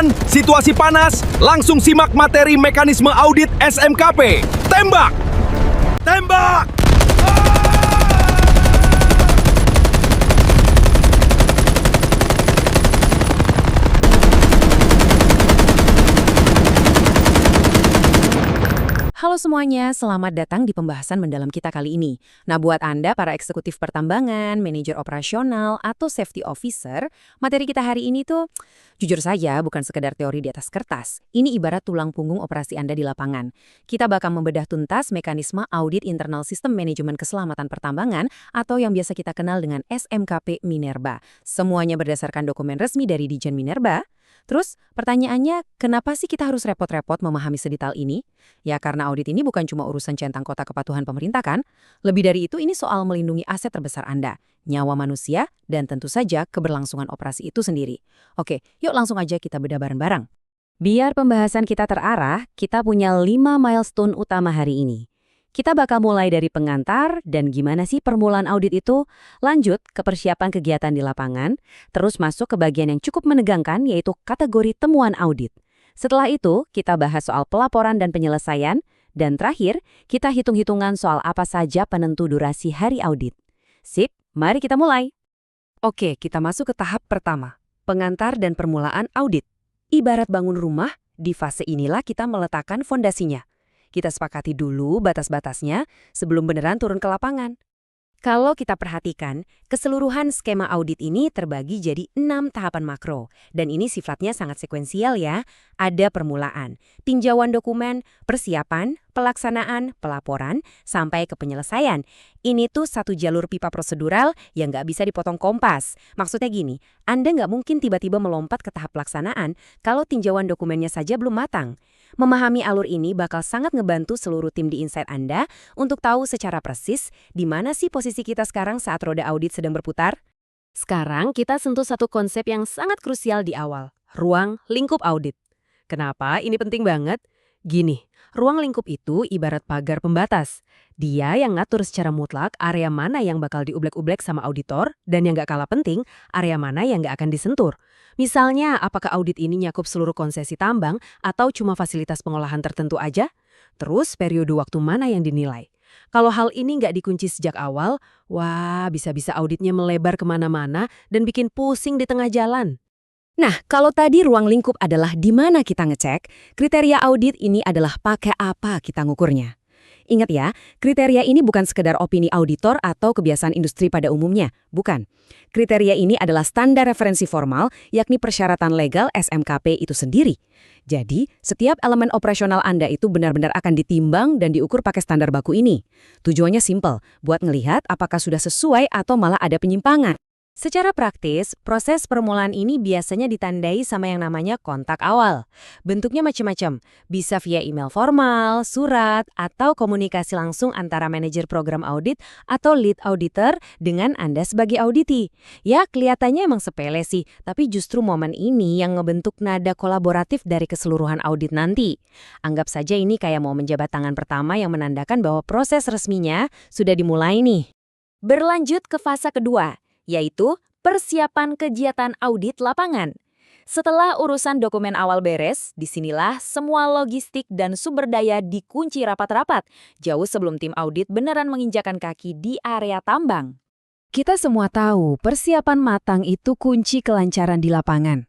Aman, situasi panas, langsung simak materi mekanisme audit SMKP. Tembak! Tembak! Halo semuanya, selamat datang di pembahasan mendalam kita kali ini. Nah, buat Anda para eksekutif pertambangan, manajer operasional, atau safety officer, materi kita hari ini tuh, jujur saja bukan sekedar teori di atas kertas. Ini ibarat tulang punggung operasi Anda di lapangan. Kita bakal membedah tuntas mekanisme audit internal sistem manajemen keselamatan pertambangan atau yang biasa kita kenal dengan SMKP Minerba. Semuanya berdasarkan dokumen resmi dari Ditjen Minerba. Terus, pertanyaannya, kenapa sih kita harus repot-repot memahami sedetail ini? Ya karena audit ini bukan cuma urusan centang kota kepatuhan pemerintah kan? Lebih dari itu, ini soal melindungi aset terbesar Anda, nyawa manusia, dan tentu saja keberlangsungan operasi itu sendiri. Oke, yuk langsung aja kita bedah bareng-bareng. Biar pembahasan kita terarah, kita punya 5 milestone utama hari ini. Kita bakal mulai dari pengantar dan gimana sih permulaan audit itu, lanjut ke persiapan kegiatan di lapangan, terus masuk ke bagian yang cukup menegangkan yaitu kategori temuan audit. Setelah itu, kita bahas soal pelaporan dan penyelesaian, dan terakhir, kita hitung-hitungan soal apa saja penentu durasi hari audit. Sip, mari kita mulai. Oke, kita masuk ke tahap pertama, pengantar dan permulaan audit. Ibarat bangun rumah, di fase inilah kita meletakkan fondasinya. Kita sepakati dulu batas-batasnya sebelum beneran turun ke lapangan. Kalau kita perhatikan, keseluruhan skema audit ini terbagi jadi 6 tahapan makro. Dan ini sifatnya sangat sekuensial ya. Ada permulaan, tinjauan dokumen, persiapan, pelaksanaan, pelaporan, sampai ke penyelesaian. Ini tuh satu jalur pipa prosedural yang nggak bisa dipotong kompas. Maksudnya gini, Anda nggak mungkin tiba-tiba melompat ke tahap pelaksanaan kalau tinjauan dokumennya saja belum matang. Memahami alur ini bakal sangat ngebantu seluruh tim di Insight Anda untuk tahu secara persis di mana sih posisi kita sekarang saat roda audit sedang berputar. Sekarang kita sentuh satu konsep yang sangat krusial di awal, ruang lingkup audit. Kenapa ini penting banget? Gini, ruang lingkup itu ibarat pagar pembatas. Dia yang ngatur secara mutlak area mana yang bakal diublek-ublek sama auditor dan yang nggak kalah penting, area mana yang nggak akan disentuh. Misalnya, apakah audit ini nyakup seluruh konsesi tambang atau cuma fasilitas pengolahan tertentu aja? Terus, periode waktu mana yang dinilai? Kalau hal ini nggak dikunci sejak awal, wah bisa-bisa auditnya melebar kemana-mana dan bikin pusing di tengah jalan. Nah, kalau tadi ruang lingkup adalah di mana kita ngecek, kriteria audit ini adalah pakai apa kita ngukurnya. Ingat ya, kriteria ini bukan sekedar opini auditor atau kebiasaan industri pada umumnya, bukan. Kriteria ini adalah standar referensi formal, yakni persyaratan legal SMKP itu sendiri. Jadi, setiap elemen operasional Anda itu benar-benar akan ditimbang dan diukur pakai standar baku ini. Tujuannya simpel, buat ngelihat apakah sudah sesuai atau malah ada penyimpangan. Secara praktis, proses permulaan ini biasanya ditandai sama yang namanya kontak awal. Bentuknya macam-macam, bisa via email formal, surat, atau komunikasi langsung antara manajer program audit atau lead auditor dengan Anda sebagai auditi. Ya, kelihatannya emang sepele sih, tapi justru momen ini yang ngebentuk nada kolaboratif dari keseluruhan audit nanti. Anggap saja ini kayak mau menjabat tangan pertama yang menandakan bahwa proses resminya sudah dimulai nih. Berlanjut ke fase kedua, yaitu persiapan kegiatan audit lapangan. Setelah urusan dokumen awal beres, disinilah semua logistik dan sumber daya dikunci rapat-rapat, jauh sebelum tim audit beneran menginjakan kaki di area tambang. Kita semua tahu, persiapan matang itu kunci kelancaran di lapangan.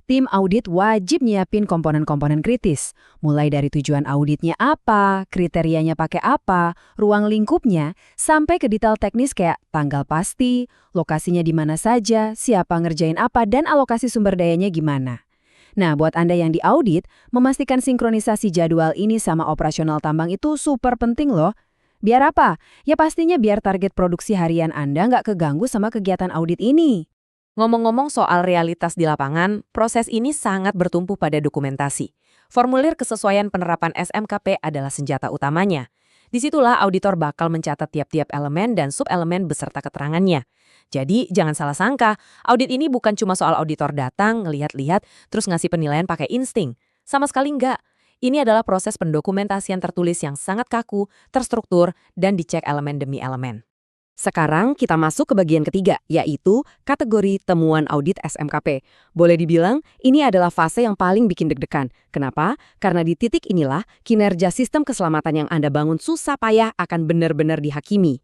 Tim audit wajib nyiapin komponen-komponen kritis, mulai dari tujuan auditnya apa, kriterianya pakai apa, ruang lingkupnya, sampai ke detail teknis kayak tanggal pasti, lokasinya di mana saja, siapa ngerjain apa, dan alokasi sumber dayanya gimana. Nah, buat Anda yang diaudit, memastikan sinkronisasi jadwal ini sama operasional tambang itu super penting loh. Biar apa? Ya pastinya biar target produksi harian Anda nggak keganggu sama kegiatan audit ini. Ngomong-ngomong soal realitas di lapangan, proses ini sangat bertumpu pada dokumentasi. Formulir kesesuaian penerapan SMKP adalah senjata utamanya. Disitulah auditor bakal mencatat tiap-tiap elemen dan subelemen beserta keterangannya. Jadi, jangan salah sangka, audit ini bukan cuma soal auditor datang, ngelihat-lihat, terus ngasih penilaian pakai insting. Sama sekali enggak. Ini adalah proses pendokumentasian tertulis yang sangat kaku, terstruktur, dan dicek elemen demi elemen. Sekarang kita masuk ke bagian ketiga, yaitu kategori temuan audit SMKP. Boleh dibilang, ini adalah fase yang paling bikin deg-degan. Kenapa? Karena di titik inilah kinerja sistem keselamatan yang Anda bangun susah payah akan benar-benar dihakimi.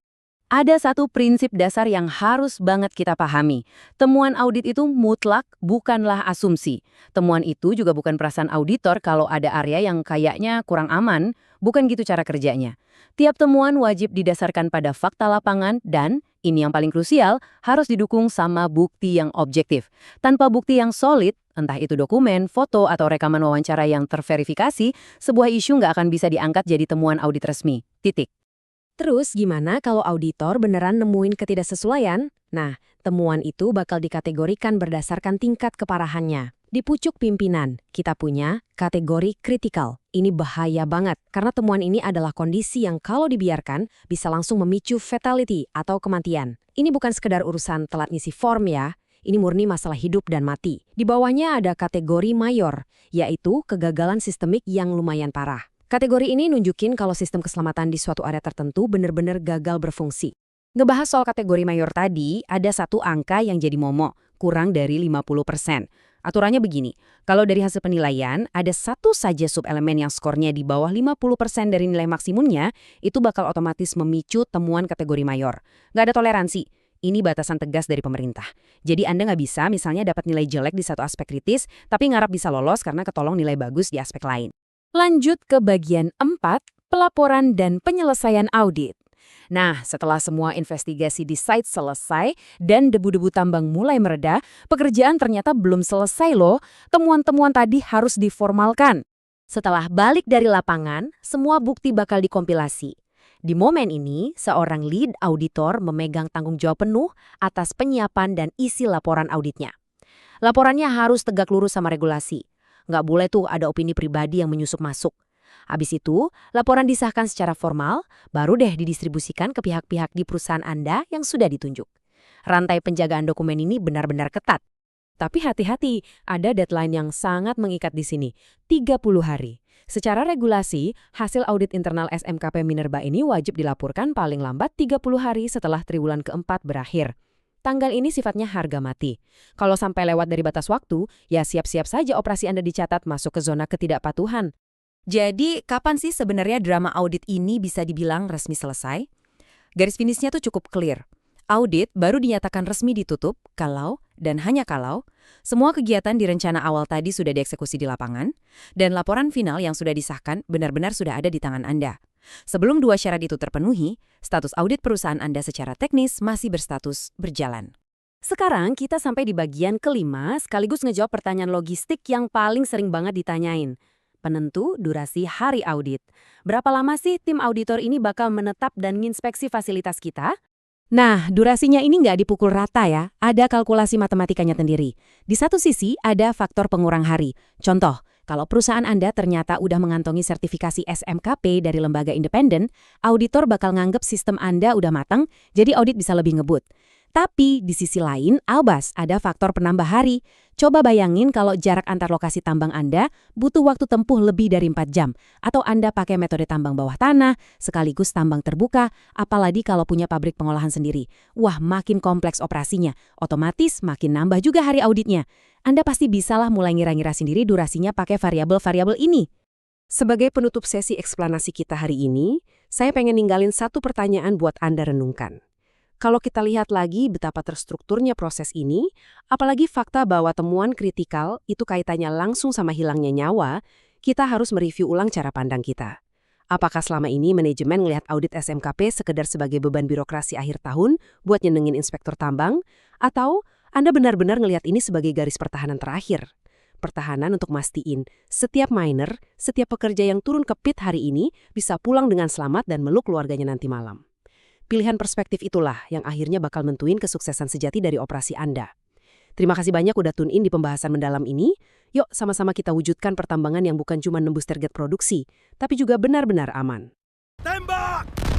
Ada satu prinsip dasar yang harus banget kita pahami. Temuan audit itu mutlak, bukanlah asumsi. Temuan itu juga bukan perasaan auditor kalau ada area yang kayaknya kurang aman. Bukan gitu cara kerjanya. Tiap temuan wajib didasarkan pada fakta lapangan dan, ini yang paling krusial, harus didukung sama bukti yang objektif. Tanpa bukti yang solid, entah itu dokumen, foto, atau rekaman wawancara yang terverifikasi, sebuah isu nggak akan bisa diangkat jadi temuan audit resmi. Titik. Terus gimana kalau auditor beneran nemuin ketidaksesuaian? Nah, temuan itu bakal dikategorikan berdasarkan tingkat keparahannya. Di pucuk pimpinan, kita punya kategori kritikal. Ini bahaya banget, karena temuan ini adalah kondisi yang kalau dibiarkan, bisa langsung memicu fatality atau kematian. Ini bukan sekedar urusan telat ngisi form ya, ini murni masalah hidup dan mati. Di bawahnya ada kategori mayor, yaitu kegagalan sistemik yang lumayan parah. Kategori ini nunjukin kalau sistem keselamatan di suatu area tertentu benar-benar gagal berfungsi. Ngebahas soal kategori mayor tadi, ada satu angka yang jadi momok, kurang dari 50%. Aturannya begini, kalau dari hasil penilaian, ada satu saja subelemen yang skornya di bawah 50% dari nilai maksimumnya, itu bakal otomatis memicu temuan kategori mayor. Nggak ada toleransi. Ini batasan tegas dari pemerintah. Jadi Anda nggak bisa misalnya dapat nilai jelek di satu aspek kritis, tapi ngarap bisa lolos karena ketolong nilai bagus di aspek lain. Lanjut ke bagian 4, pelaporan dan penyelesaian audit. Nah, setelah semua investigasi di site selesai dan debu-debu tambang mulai mereda, pekerjaan ternyata belum selesai loh. Temuan-temuan tadi harus diformalkan. Setelah balik dari lapangan, semua bukti bakal dikompilasi. Di momen ini, seorang lead auditor memegang tanggung jawab penuh atas penyiapan dan isi laporan auditnya. Laporannya harus tegak lurus sama regulasi. Nggak boleh tuh ada opini pribadi yang menyusup masuk. Habis itu, laporan disahkan secara formal, baru deh didistribusikan ke pihak-pihak di perusahaan Anda yang sudah ditunjuk. Rantai penjagaan dokumen ini benar-benar ketat. Tapi hati-hati, ada deadline yang sangat mengikat di sini, 30 hari. Secara regulasi, hasil audit internal SMKP Minerba ini wajib dilaporkan paling lambat 30 hari setelah triwulan keempat berakhir. Tanggal ini sifatnya harga mati. Kalau sampai lewat dari batas waktu, ya siap-siap saja operasi Anda dicatat masuk ke zona ketidakpatuhan. Jadi, kapan sih sebenarnya drama audit ini bisa dibilang resmi selesai? Garis finishnya tuh cukup clear. Audit baru dinyatakan resmi ditutup kalau, dan hanya kalau, semua kegiatan di rencana awal tadi sudah dieksekusi di lapangan, dan laporan final yang sudah disahkan benar-benar sudah ada di tangan Anda. Sebelum dua syarat itu terpenuhi, status audit perusahaan Anda secara teknis masih berstatus berjalan. Sekarang kita sampai di bagian kelima sekaligus ngejawab pertanyaan logistik yang paling sering banget ditanyain. Penentu durasi hari audit. Berapa lama sih tim auditor ini bakal menetap dan nginspeksi fasilitas kita? Nah, durasinya ini nggak dipukul rata ya, ada kalkulasi matematikanya sendiri. Di satu sisi ada faktor pengurang hari. Contoh, kalau perusahaan Anda ternyata udah mengantongi sertifikasi SMKP dari lembaga independen, auditor bakal nganggep sistem Anda udah matang, jadi audit bisa lebih ngebut. Tapi di sisi lain, awas ada faktor penambah hari. Coba bayangin kalau jarak antar lokasi tambang Anda butuh waktu tempuh lebih dari 4 jam. Atau Anda pakai metode tambang bawah tanah, sekaligus tambang terbuka, apalagi kalau punya pabrik pengolahan sendiri. Wah, makin kompleks operasinya, otomatis makin nambah juga hari auditnya. Anda pasti bisalah mulai ngira-ngira sendiri durasinya pakai variabel-variabel ini. Sebagai penutup sesi eksplanasi kita hari ini, saya pengen ninggalin satu pertanyaan buat Anda renungkan. Kalau kita lihat lagi betapa terstrukturnya proses ini, apalagi fakta bahwa temuan kritikal itu kaitannya langsung sama hilangnya nyawa, kita harus mereview ulang cara pandang kita. Apakah selama ini manajemen ngelihat audit SMKP sekedar sebagai beban birokrasi akhir tahun buat nyenengin inspektur tambang? Atau Anda benar-benar ngelihat ini sebagai garis pertahanan terakhir? Pertahanan untuk mastiin setiap miner, setiap pekerja yang turun ke pit hari ini bisa pulang dengan selamat dan meluk keluarganya nanti malam. Pilihan perspektif itulah yang akhirnya bakal nentuin kesuksesan sejati dari operasi Anda. Terima kasih banyak udah tune in di pembahasan mendalam ini. Yuk sama-sama kita wujudkan pertambangan yang bukan cuma nembus target produksi, tapi juga benar-benar aman. Tembak!